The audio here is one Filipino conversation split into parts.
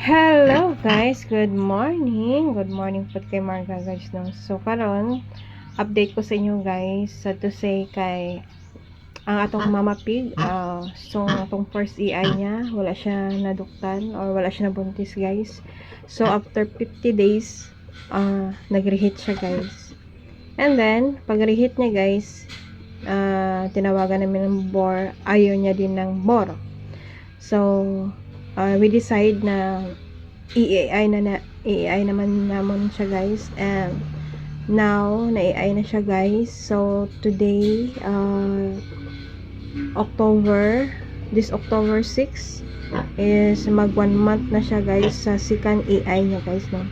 Hello guys, good morning. Good morning po kay Marga guys no. So karon update ko sa inyo guys sa to say kay ang atong mama pig so atong first EI niya wala siya naduktan or wala siya nabuntis guys. So after 50 days nag-reheat siya guys. And then pag reheat niya guys, tinawagan namin ng bor, ayaw niya din ng bor. So we decide na i-AI naman naman siya guys, and now na-AI na siya guys. So today this October 6 is mag 1 month na siya guys sa second AI niya guys no.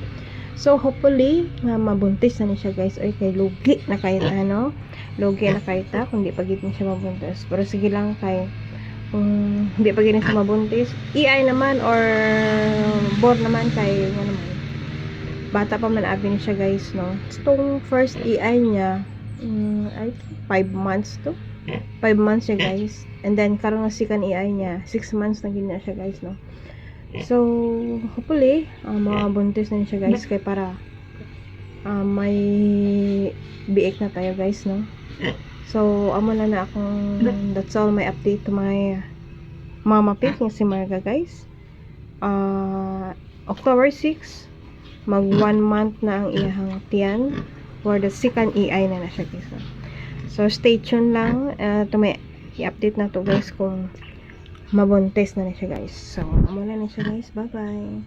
So hopefully mabuntis na ni siya guys. Oy kay lugi na kahit lugi na kahit kung di pagit ni siya mabuntis, pero sige lang kay hindi pa ganun sa mabuntis, EI naman or bor naman kay naman bata pa man abi ni siya guys no. Itong first EI niya I think 5 months to 5 months siya guys, and then karon na second EI niya 6 months na gina siya guys no. So hopefully mabuntis na siya guys kay para may biik na tayo guys no. So, amo na akong that's all my update to my mama pig nga si Marga guys. October 6 mag 1 month na ang iyang tiyan for the second EI na siya guys. So, stay tuned lang to may i-update na to guys kung mabuntis na siya guys. So, amo na siya guys. Bye-bye.